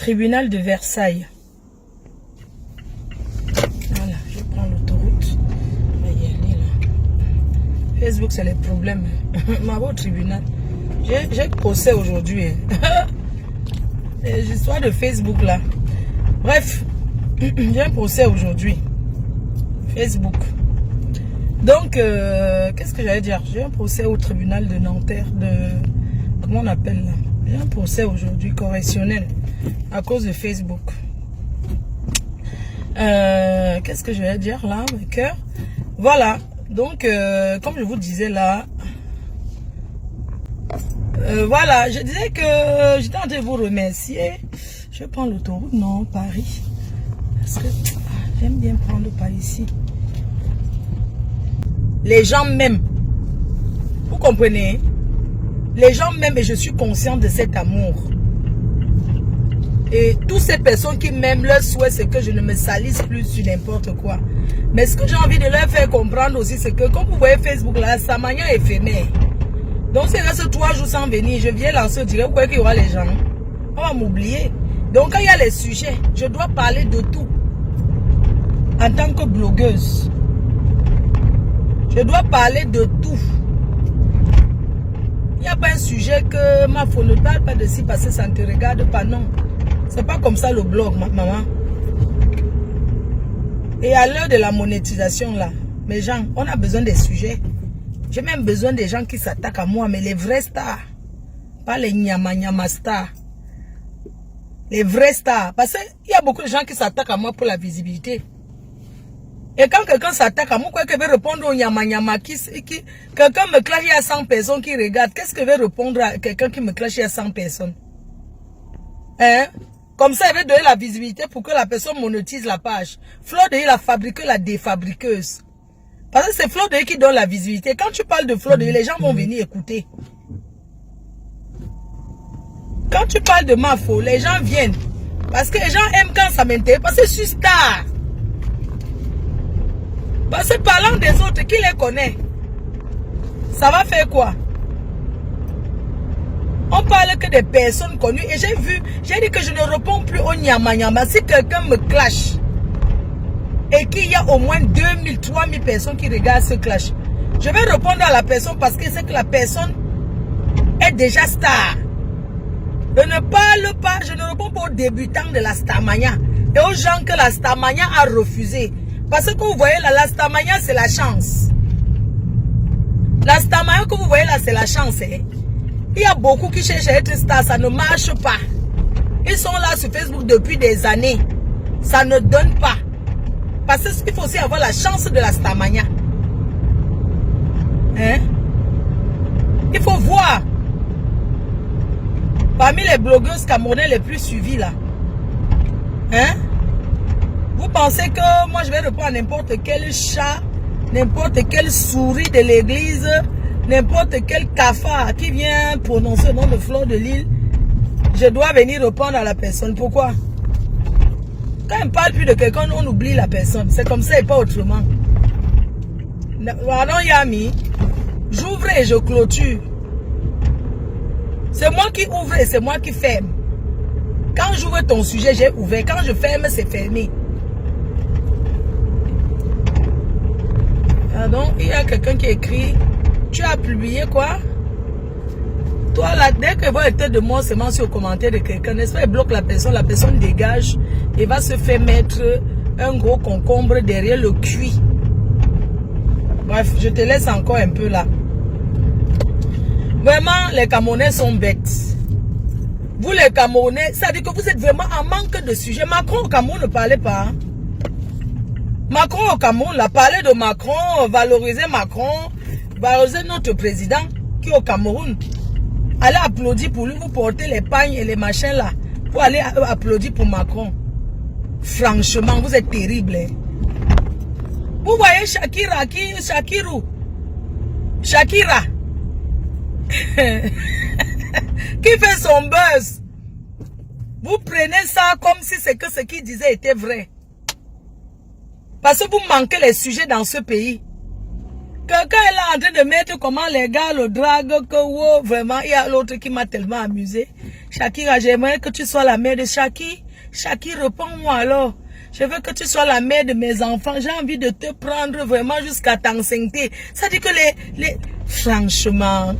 tribunal de Versailles. Voilà, je prends l'autoroute. On va y aller là. Facebook, c'est le problème. Ma au tribunal. J'ai procès aujourd'hui. Les histoires de Facebook là. Bref, j'ai un procès aujourd'hui. Facebook. Donc, qu'est-ce que j'allais dire? J'ai un procès au tribunal de Nanterre. Comment on appelle là? J'ai un procès aujourd'hui correctionnel à cause de Facebook. Qu'est-ce que je vais dire là, mes cœurs? Voilà. Donc, comme je vous disais là, voilà, je disais que j'étais en train de vous remercier. Je prends l'autoroute, non, Paris. Parce que j'aime bien prendre par ici. Les gens m'aiment. Vous comprenez? Les gens m'aiment et je suis consciente de cet amour. Et toutes ces personnes qui m'aiment, leur souhait c'est que je ne me salisse plus sur n'importe quoi. Mais ce que j'ai envie de leur faire comprendre aussi, c'est que comme vous voyez Facebook là, sa manière éphémère. Donc c'est reste 3 jours sans venir, je viens lancer, je dirais, vous croyez qu'il y aura les gens? On va m'oublier. Donc quand il y a les sujets, je dois parler de tout. En tant que blogueuse. Je dois parler de tout. Il n'y a pas un sujet que ma faute ne parle pas de ci parce que ça ne te regarde pas, non. C'est pas comme ça le blog, maman. Et à l'heure de la monétisation là, mes gens, on a besoin des sujets. J'ai même besoin des gens qui s'attaquent à moi, mais les vrais stars. Pas les nyama stars. Les vrais stars. Parce qu'il y a beaucoup de gens qui s'attaquent à moi pour la visibilité. Et quand quelqu'un s'attaque à moi, quoi que je vais répondre au nyama quelqu'un me clash, il y a 100 personnes qui regardent. Qu'est-ce que je vais répondre à quelqu'un qui me clash, il y a 100 personnes? Hein? Comme ça, il va donner la visibilité pour que la personne monétise la page. Fleur de Lys, la fabriqueuse, la défabriqueuse. Parce que c'est Fleur de Lys qui donne la visibilité. Quand tu parles de Fleur de Lys, les gens vont venir écouter. Quand tu parles de ma faute, les gens viennent. Parce que les gens aiment quand ça m'intéresse. Parce que je suis star. Parce que parlant des autres, qui les connaît? Ça va faire quoi? On parle que des personnes connues. Et j'ai dit que je ne réponds plus au nyama. Si quelqu'un me clash, et qu'il y a au moins 2000, 3000 personnes qui regardent ce clash, je vais répondre à la personne parce que c'est que la personne est déjà star. Je ne parle pas, je ne réponds pas aux débutants de la Starmania et aux gens que la Starmania a refusé. Parce que vous voyez là, la Starmania c'est la chance. La Starmania que vous voyez là, c'est la chance. Hein? Il y a beaucoup qui cherchent à être star, ça ne marche pas. Ils sont là sur Facebook depuis des années. Ça ne donne pas. Parce qu'il faut aussi avoir la chance de la Starmania. Hein? Il faut voir. Parmi les blogueuses camerounaises les plus suivies là. Hein? Vous pensez que moi je vais répondre à n'importe quel chat, n'importe quelle souris de l'église, n'importe quel cafard qui vient prononcer le nom de Fleur de Lys, je dois venir répondre à la personne. Pourquoi? Quand on ne parle plus de quelqu'un, on oublie la personne. C'est comme ça et pas autrement. Pardon Yami, j'ouvre et je clôture. C'est moi qui ouvre et c'est moi qui ferme. Quand j'ouvre ton sujet, j'ai ouvert. Quand je ferme, c'est fermé. Pardon, il y a quelqu'un qui écrit, tu as publié quoi? Toi là, dès que va être de moi seulement sur le commentaire de quelqu'un, n'est-ce pas, il bloque la personne dégage et va se faire mettre un gros concombre derrière le cuit. Bref, je te laisse encore un peu là. Vraiment, les Camerounais sont bêtes. Vous les Camerounais, ça dit que vous êtes vraiment en manque de sujet. Macron au Cameroun ne parlait pas. Hein? Macron au Cameroun, là, parler de Macron, valoriser notre président qui est au Cameroun. Allez applaudir pour lui, vous portez les pagnes et les machins là, pour aller applaudir pour Macron. Franchement, vous êtes terrible. Hein? Vous voyez Shakira qui fait son buzz. Vous prenez ça comme si c'est que ce qu'il disait était vrai. Parce que vous manquez les sujets dans ce pays. Quelqu'un est là en train de mettre comment les gars le drague, que wow, vraiment, il y a l'autre qui m'a tellement amusé. Shakira, j'aimerais que tu sois la mère de Shaki. Shaki, réponds-moi alors. Je veux que tu sois la mère de mes enfants. J'ai envie de te prendre vraiment jusqu'à t'enceinte. Ça dit que franchement,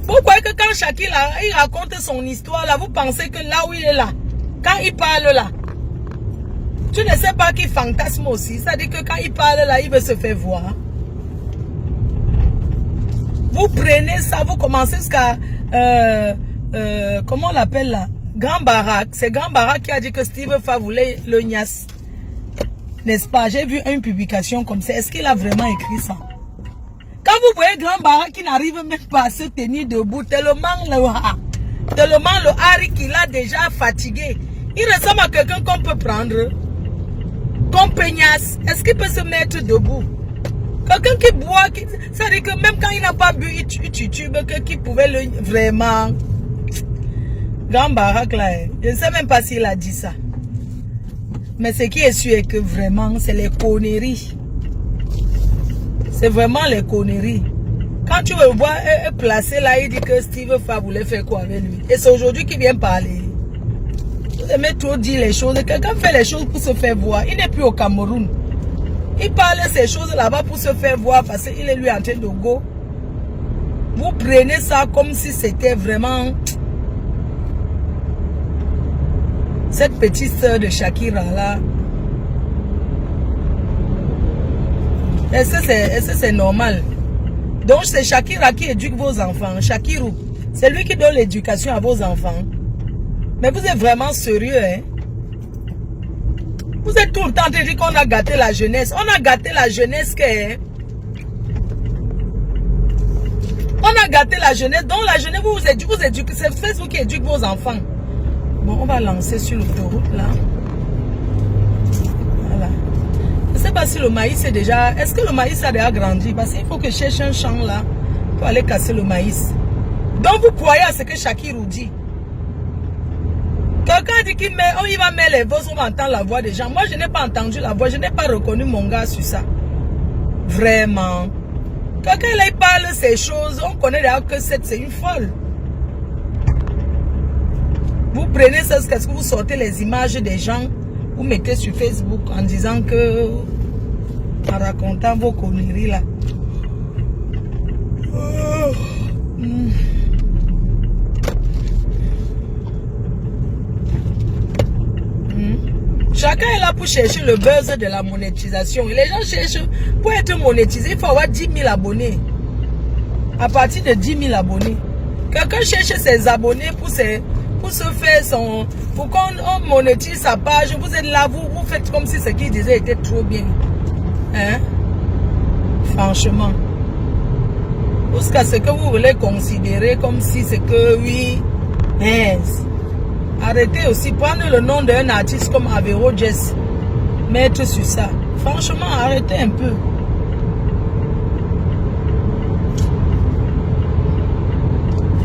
pourquoi que quand Shaki là, il raconte son histoire là, vous pensez que là où il est là, quand il parle là, tu ne sais pas qu'il fantasme aussi. Ça dit que quand il parle là, il veut se faire voir. Vous prenez ça, vous commencez jusqu'à comment on l'appelle là? Grand Barack. C'est Grand Barack qui a dit que Steve Fa voulait le Nias. N'est-ce pas? J'ai vu une publication comme ça. Est-ce qu'il a vraiment écrit ça? Quand vous voyez Grand Barack qui n'arrive même pas à se tenir debout, tellement le Harry qu'il a déjà fatigué. Il ressemble à quelqu'un qu'on peut prendre. Comme Peignasse. Est-ce qu'il peut se mettre debout? Quelqu'un qui boit, ça veut dire que même quand il n'a pas bu, il titube, qui pouvait le... Vraiment. Grand Barack là, je ne sais même pas s'il a dit ça. Mais ce qui est sûr est que vraiment, c'est les conneries. C'est vraiment les conneries. Quand tu le vois placé là, il dit que Steve Fa voulait faire quoi avec lui. Et c'est aujourd'hui qu'il vient parler. Vous aimez trop dire les choses. Quelqu'un fait les choses pour se faire voir. Il n'est plus au Cameroun. Il parle ces choses là-bas pour se faire voir parce qu'il est lui en train de go. Vous prenez ça comme si c'était vraiment... Cette petite soeur de Shakira là. Est-ce que c'est normal? Donc c'est Shakira qui éduque vos enfants. Shakirou, c'est lui qui donne l'éducation à vos enfants. Mais vous êtes vraiment sérieux, hein? Vous êtes tout le temps en train de dire qu'on a gâté la jeunesse. On a gâté la jeunesse que... On a gâté la jeunesse. Donc la jeunesse, vous éduquez. C'est Facebook qui éduque vos enfants. Bon, on va lancer sur l'autoroute là. Voilà. Je ne sais pas si le maïs est déjà... Est-ce que le maïs a déjà grandi? Parce qu'il faut que je cherche un champ là pour aller casser le maïs. Donc vous croyez à ce que Shakirou dit? Quelqu'un dit qu'il met, il va mettre les voix, on va entendre la voix des gens. Moi, je n'ai pas entendu la voix, je n'ai pas reconnu mon gars sur ça. Vraiment. Quelqu'un là, il parle ces choses, on connaît d'ailleurs que c'est une folle. Vous prenez ça, qu'est-ce que vous sortez les images des gens, vous mettez sur Facebook en disant que, en racontant vos conneries là. Chacun est là pour chercher le buzz de la monétisation. Et les gens cherchent, pour être monétisé, il faut avoir 10 000 abonnés. À partir de 10 000 abonnés. Quelqu'un cherche ses abonnés pour se faire son... Pour qu'on monétise sa page. Vous êtes là, vous faites comme si ce qu'il disait était trop bien. Hein? Franchement. Jusqu'à ce que vous voulez considérer comme si c'est que oui. Mais... Arrêtez aussi, prenez le nom d'un artiste comme Avero Jess, mettre sur ça. Franchement, arrêtez un peu.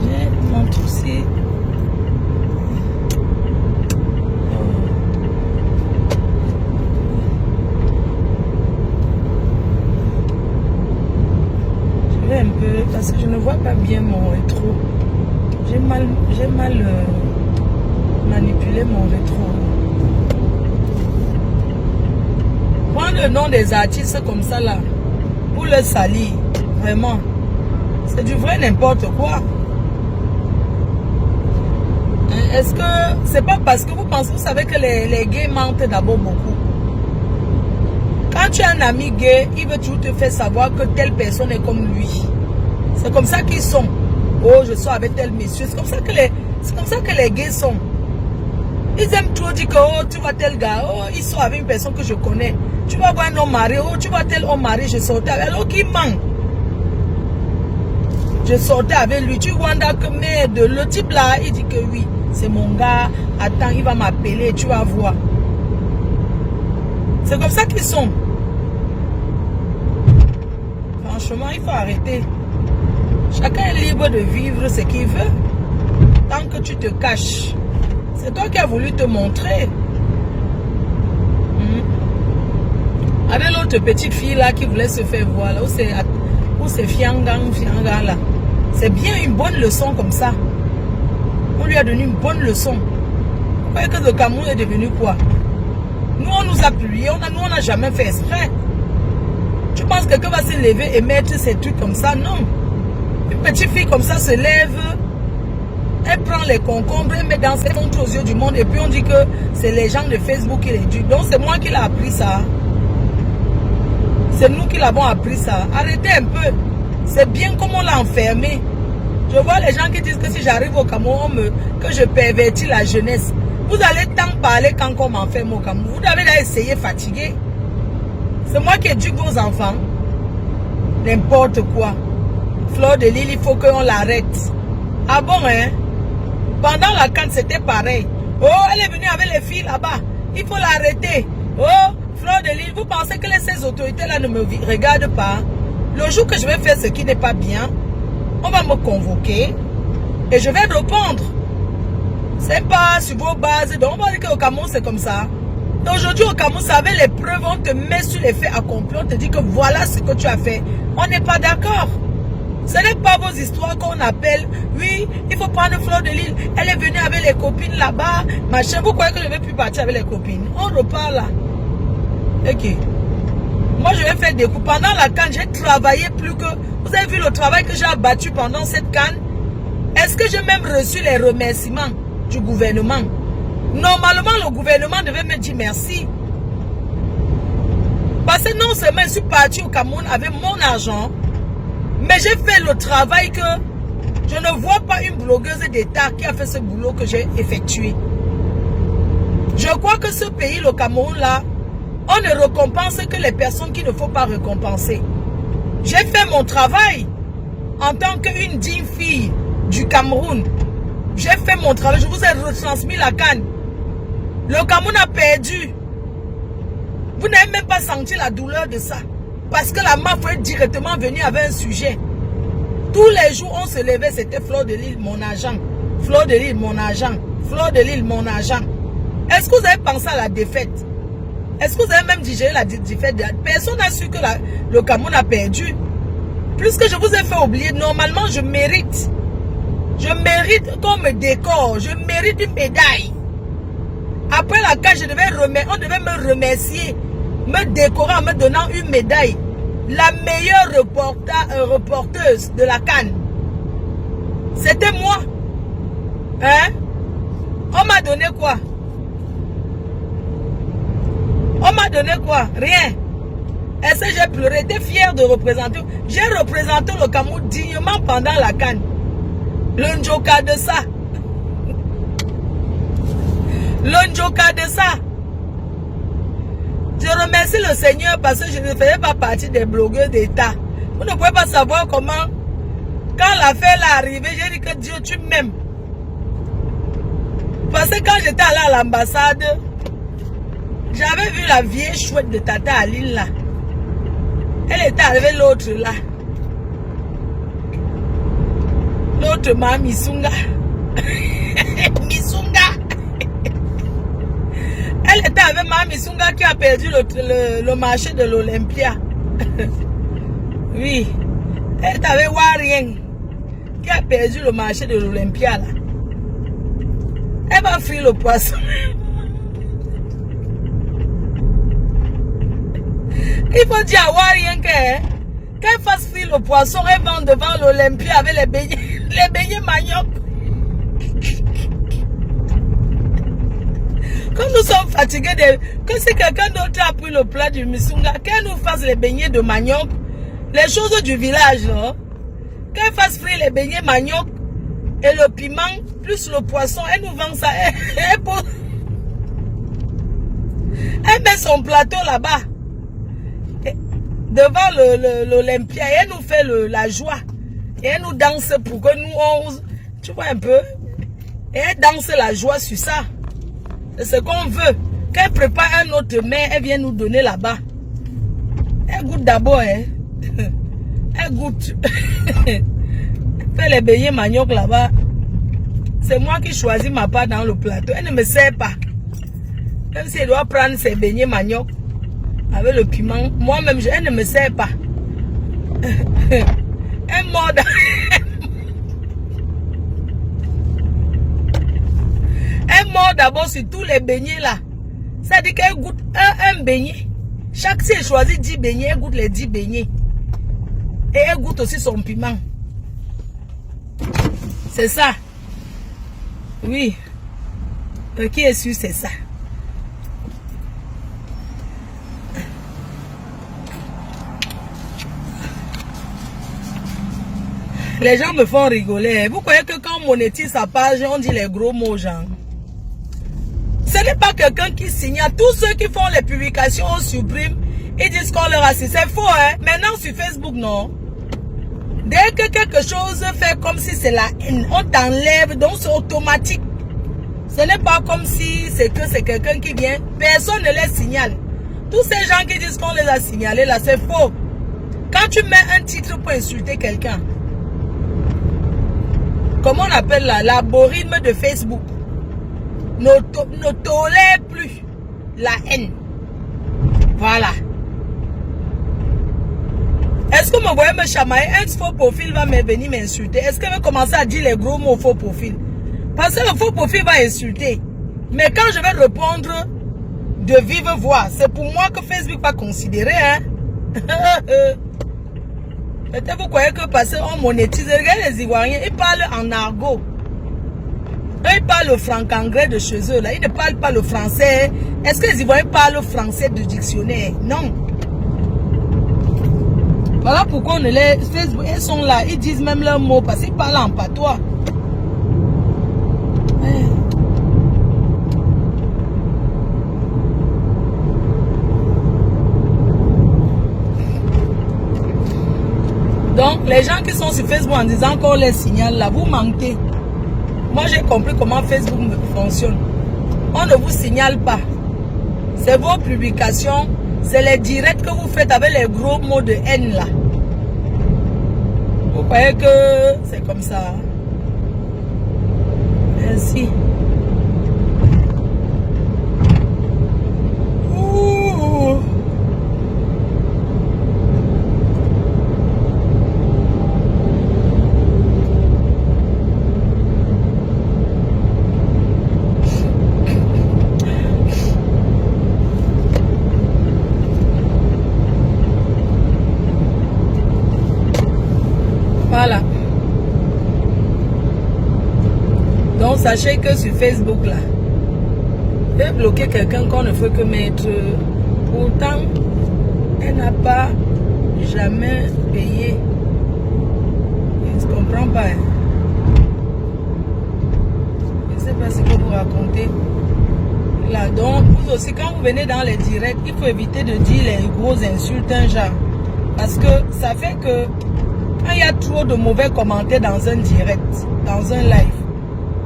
Je montre aussi. Je vais un peu, parce que je ne vois pas bien mon rétro. J'ai mal manipuler mon rétro. Prendre le nom des artistes comme ça là pour le salir, vraiment, c'est du vrai n'importe quoi. Est-ce que c'est pas parce que vous pensez, vous savez que les gays mentent d'abord beaucoup. Quand tu as un ami gay, il veut toujours te faire savoir que telle personne est comme lui. C'est comme ça qu'ils sont. Oh, je suis avec tel monsieur. C'est comme ça que les gays sont. Ils aiment trop dire que oh, tu vois tel gars, oh, ils sont avec une personne que je connais. Tu vas voir un homme marié, oh, tu vois tel homme marié, je sortais avec. Alors qu'il ment. Je sortais avec lui. Tu vois que merde, le type là, il dit que oui, c'est mon gars. Attends, il va m'appeler, tu vas voir. C'est comme ça qu'ils sont. Franchement, il faut arrêter. Chacun est libre de vivre ce qu'il veut. Tant que tu te caches. C'est toi qui as voulu te montrer. Avec l'autre petite fille là qui voulait se faire voir là, où c'est fiangang là. C'est bien une bonne leçon comme ça. On lui a donné une bonne leçon. Vous voyez que le Cameroun est devenu quoi? Nous, on nous a publié, nous, on n'a jamais fait exprès. Tu penses que quelqu'un va se lever et mettre ces trucs comme ça? Non. Une petite fille comme ça se lève, elle prend les concombres, elle met dans ses montres aux yeux du monde et puis on dit que c'est les gens de Facebook qui l'éduquent. Donc c'est moi qui l'ai appris ça. C'est nous qui l'avons appris ça. Arrêtez un peu. C'est bien comme on l'a enfermé. Je vois les gens qui disent que si j'arrive au Cameroun, que je pervertis la jeunesse. Vous allez tant parler quand on m'enferme au Cameroun. Vous avez essayé fatigué. C'est moi qui éduque vos enfants. N'importe quoi. Fleur de Lille, il faut qu'on l'arrête. Ah bon, hein? Pendant la CAN, c'était pareil. Oh, elle est venue avec les filles là-bas. Il faut l'arrêter. Oh, Fleur de Lille, vous pensez que ces autorités-là ne me regardent pas? Le jour que je vais faire ce qui n'est pas bien, on va me convoquer et je vais répondre. C'est pas sur vos bases. Donc on va dire qu'au Cameroun, c'est comme ça. Aujourd'hui, au Cameroun, ça avec les preuves, on te met sur les faits accomplis. On te dit que voilà ce que tu as fait. On n'est pas d'accord. Ce n'est pas vos histoires qu'on appelle. Oui, il faut prendre Fleur de Lille. Elle est venue avec les copines là-bas. Machin, vous croyez que je ne vais plus partir avec les copines? On repart là. Ok. Moi, je vais faire des coups. Pendant la CAN, j'ai travaillé plus que... Vous avez vu le travail que j'ai abattu pendant cette CAN? Est-ce que j'ai même reçu les remerciements du gouvernement? Normalement, le gouvernement devait me dire merci. Parce que non seulement je suis parti au Cameroun avec mon argent, mais j'ai fait le travail que je ne vois pas une blogueuse d'État qui a fait ce boulot que j'ai effectué. Je crois que ce pays, le Cameroun là, on ne récompense que les personnes qu'il ne faut pas récompenser. J'ai fait mon travail en tant qu'une digne fille du Cameroun. J'ai fait mon travail, je vous ai retransmis la CAN. Le Cameroun a perdu. Vous n'avez même pas senti la douleur de ça. Parce que la mafia est directement venue avec un sujet. Tous les jours, on se levait, c'était Fleur de Lille, mon agent. Fleur de Lille, mon agent. Fleur de Lille, mon agent. Est-ce que vous avez pensé à la défaite? Est-ce que vous avez même digéré la défaite? Personne n'a su que le Cameroun a perdu. Plus que je vous ai fait oublier, normalement, je mérite. Je mérite qu'on me décore. Je mérite une médaille. Après la CAN, on devait me remercier, me décorer en me donnant une médaille. La meilleure reporteuse de la CAN. C'était moi. Hein? On m'a donné quoi? On m'a donné quoi? Rien. Est-ce que j'ai pleuré? J'étais fière de représenter. J'ai représenté le Cameroun dignement pendant la CAN. Le Njoka de ça. Le Njoka de ça. Je remercie le Seigneur parce que je ne faisais pas partie des blogueurs d'État. Vous ne pouvez pas savoir comment, quand l'affaire est arrivée, j'ai dit que Dieu, tu m'aimes. Parce que quand j'étais allé à l'ambassade, j'avais vu la vieille chouette de Tata Aline là. Elle était avec l'autre là. L'autre ma Misunga. Misunga. Elle était avec ma Misunga qui a perdu le marché de l'Olympia. Oui. Elle était avec Warien qui a perdu le marché de l'Olympia là. Elle va frire le poisson. Il faut dire à Warien qu'elle fasse frire le poisson, elle vend devant l'Olympia avec les beignets manioc. Quand nous sommes fatigués, que si quelqu'un d'autre a pris le plat du Misunga, qu'elle nous fasse les beignets de manioc, les choses du village, qu'elle fasse frire les beignets manioc et le piment, plus le poisson, elle nous vend ça. Elle met son plateau là-bas, devant l'Olympia, et elle nous fait la joie. Et elle nous danse pour que nous, tu vois un peu, et elle danse la joie sur ça. C'est ce qu'on veut. Qu'elle prépare un autre mets, elle vient nous donner là-bas. Elle goûte d'abord, hein. Elle goûte. Elle fait les beignets manioc là-bas. C'est moi qui choisis ma part dans le plateau. Elle ne me sert pas. Même si elle doit prendre ses beignets manioc avec le piment, moi-même, elle ne me sert pas. Elle mord. sort d'abord sur tous les beignets là. Ça dit qu'elle goûte un beignet. Chaque si elle choisit 10 beignets, elle goûte les 10 beignets. Et elle goûte aussi son piment. C'est ça. Oui. Qui est sûr, c'est ça. Les gens me font rigoler. Vous croyez que quand on monétise sa page, on dit les gros mots, genre. Ce n'est pas quelqu'un qui signale. Tous ceux qui font les publications, on supprime. Ils disent qu'on leur assiste. C'est faux, hein. Maintenant, sur Facebook, non. Dès que quelque chose fait comme si c'est la haine, on t'enlève, donc c'est automatique. Ce n'est pas comme si c'est quelqu'un qui vient. Personne ne les signale. Tous ces gens qui disent qu'on les a signalés, là, c'est faux. Quand tu mets un titre pour insulter quelqu'un, comment on appelle là, l'algorithme de Facebook ne tolère plus la haine. Voilà. Est-ce que vous voyez me chamailler? Un faux profil va me venir m'insulter. Est-ce que je vais commencer à dire les gros mots au faux profil? Parce que le faux profil va insulter. Mais quand je vais répondre de vive voix, c'est pour moi que Facebook va considérer. Hein? Peut-être vous croyez que parce qu'on monétise, regardez les Ivoiriens, ils parlent en argot. Ils parlent le franc-anglais de chez eux. Là. Ils ne parlent pas le français. Est-ce que les Ivoiriens parlent le français du dictionnaire? Non. Voilà pourquoi on les Facebook, ils sont là. Ils disent même leurs mots parce qu'ils parlent en patois. Donc, les gens qui sont sur Facebook en disant qu'on les signale là, vous manquez. Moi, j'ai compris comment Facebook fonctionne. On ne vous signale pas. C'est vos publications, c'est les directs que vous faites avec les gros mots de haine là. Vous croyez que c'est comme ça? Merci. Ouh. Voilà. Donc sachez que sur Facebook là, j'ai bloqué quelqu'un qu'on ne fait que mettre. Pourtant, elle n'a pas jamais payé. Je ne comprends pas. Hein. Je ne sais pas ce que vous racontez. Là, donc, vous aussi, quand vous venez dans les directs, il faut éviter de dire les grosses insultes, un genre. Parce que ça fait que quand il y a trop de mauvais commentaires dans un direct, dans un live,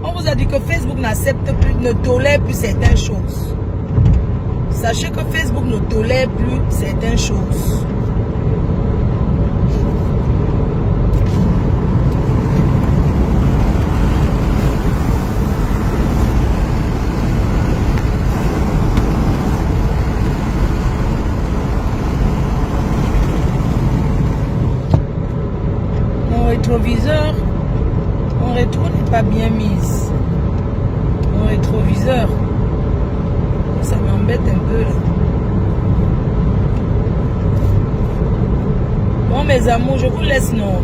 on vous a dit que Facebook n'accepte plus, ne tolère plus certaines choses. Sachez que Facebook ne tolère plus certaines choses. Rétroviseur, mon rétro n'est pas bien mise. Mon rétroviseur, ça m'embête un peu là. Bon mes amours, je vous laisse non.